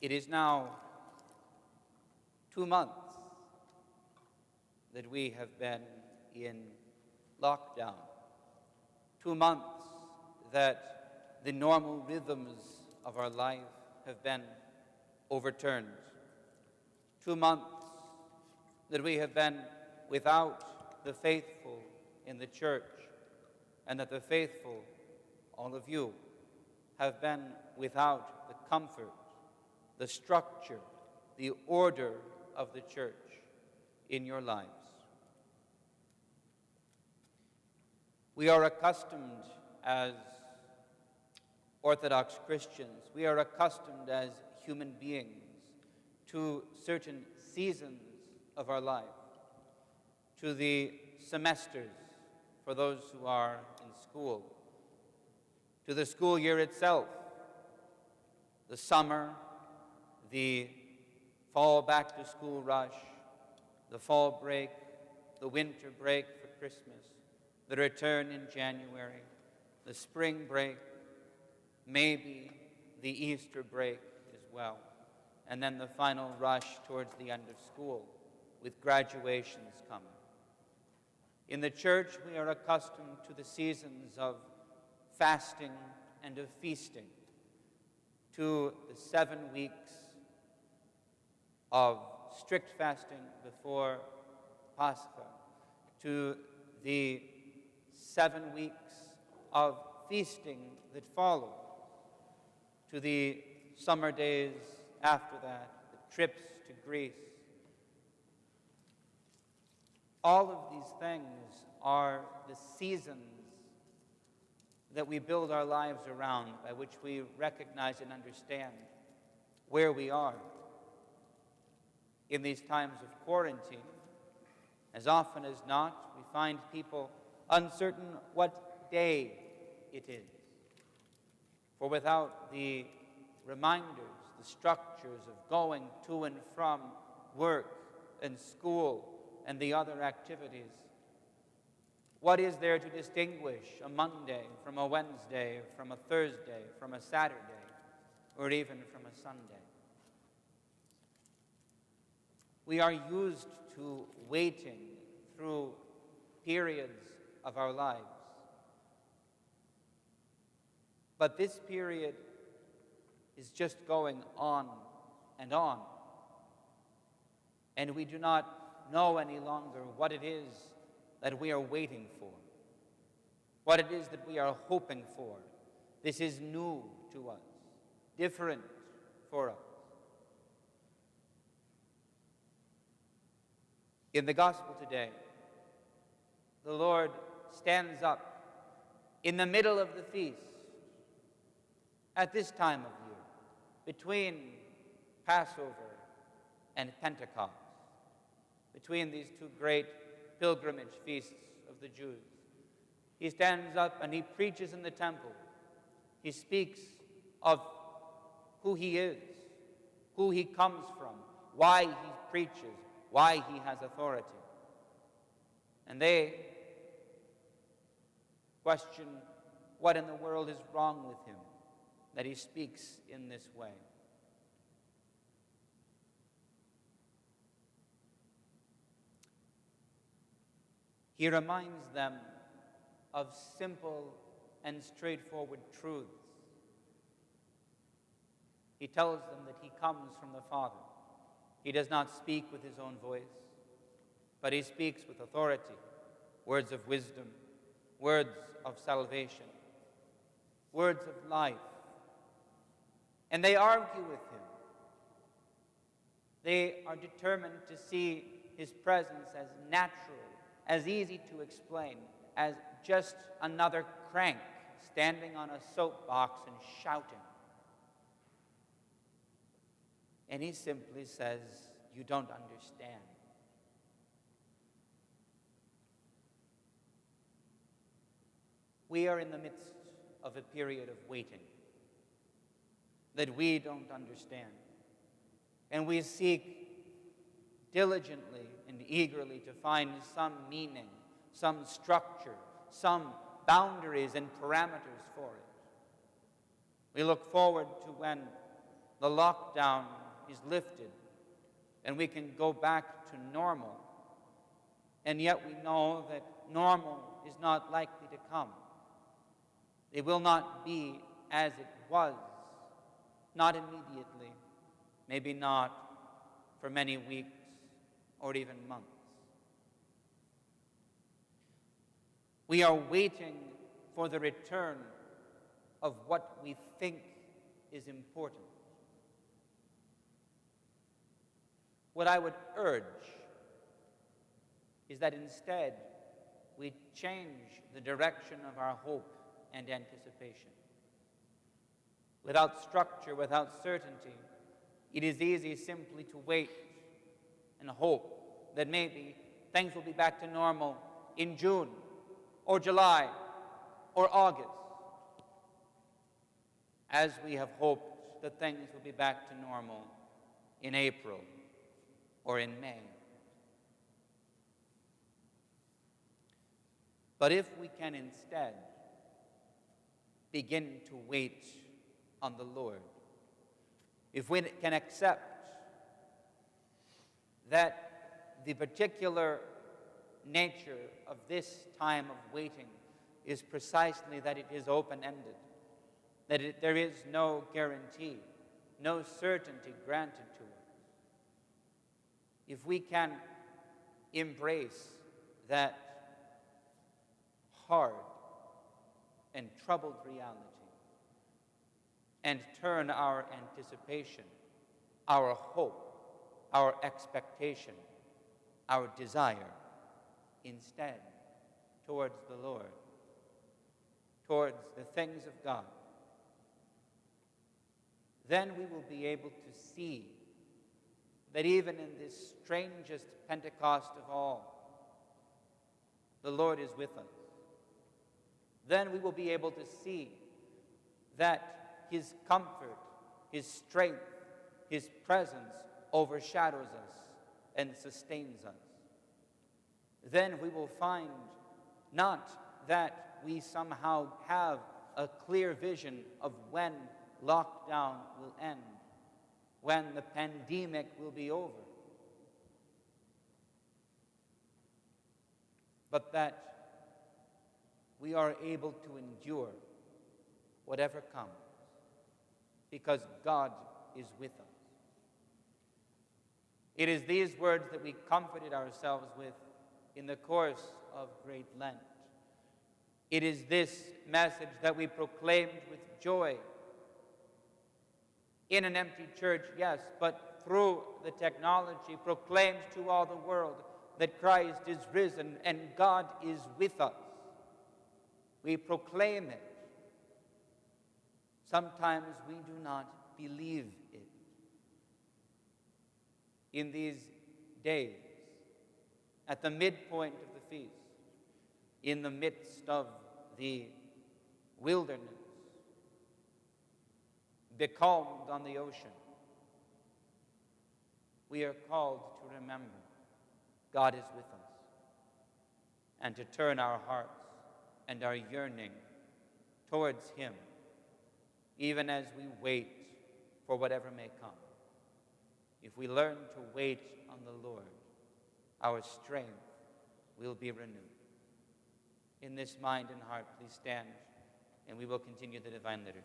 It is now 2 months that we have been in lockdown. 2 months that the normal rhythms of our life have been overturned. 2 months that we have been without the faithful in the church, and that the faithful, all of you, have been without the comfort, the structure, the order of the church in your lives. We are accustomed as Orthodox Christians, we are accustomed as human beings to certain seasons of our life, to the semesters for those who are in school, to the school year itself, the summer, the fall back-to-school rush, the fall break, the winter break for Christmas, the return in January, the spring break, maybe the Easter break as well, and then the final rush towards the end of school with graduations coming. In the church, we are accustomed to the seasons of fasting and of feasting, to the 7 weeks of strict fasting before Pascha, to the 7 weeks of feasting that follow, to the summer days after that, the trips to Greece. All of these things are the seasons that we build our lives around, by which we recognize and understand where we are. In these times of quarantine, as often as not, we find people uncertain what day it is. For without the reminders, the structures of going to and from work and school and the other activities, what is there to distinguish a Monday from a Wednesday, from a Thursday, from a Saturday, or even from a Sunday? We are used to waiting through periods of our lives. But this period is just going on and on. And we do not know any longer what it is that we are waiting for, what it is that we are hoping for. This is new to us, different for us. In the gospel today, the Lord stands up in the middle of the feast at this time of year, between Passover and Pentecost, between these two great pilgrimage feasts of the Jews. He stands up and he preaches in the temple. He speaks of who he is, who he comes from, why he preaches, why he has authority. And they question what in the world is wrong with him, that he speaks in this way. He reminds them of simple and straightforward truths. He tells them that he comes from the Father. He does not speak with his own voice, but he speaks with authority, words of wisdom, words of salvation, words of life. And they argue with him. They are determined to see his presence as natural, as easy to explain, as just another crank standing on a soapbox and shouting. And he simply says, "You don't understand." We are in the midst of a period of waiting that we don't understand. And we seek diligently and eagerly to find some meaning, some structure, some boundaries and parameters for it. We look forward to when the lockdown is lifted and we can go back to normal. And yet we know that normal is not likely to come. It will not be as it was, not immediately, maybe not for many weeks or even months. We are waiting for the return of what we think is important. What I would urge is that instead we change the direction of our hope and anticipation. Without structure, without certainty, it is easy simply to wait and hope that maybe things will be back to normal in June or July or August, as we have hoped that things will be back to normal in April or in May. But if we can instead begin to wait on the Lord, if we can accept that the particular nature of this time of waiting is precisely that it is open-ended, that there is no guarantee, no certainty granted to us. If we can embrace that hard and troubled reality and turn our anticipation, our hope, our expectation, our desire instead towards the Lord, towards the things of God, then we will be able to see that even in this strangest Pentecost of all, the Lord is with us. Then we will be able to see that His comfort, His strength, His presence overshadows us and sustains us. Then we will find not that we somehow have a clear vision of when lockdown will end, when the pandemic will be over, but that we are able to endure whatever comes because God is with us. It is these words that we comforted ourselves with in the course of Great Lent. It is this message that we proclaimed with joy in an empty church, yes, but through the technology proclaimed to all the world that Christ is risen and God is with us. We proclaim it. Sometimes we do not believe it. In these days, at the midpoint of the feast, in the midst of the wilderness, becalmed on the ocean, we are called to remember God is with us and to turn our hearts and our yearning towards Him, even as we wait for whatever may come. If we learn to wait on the Lord, our strength will be renewed. In this mind and heart, please stand, and we will continue the divine liturgy.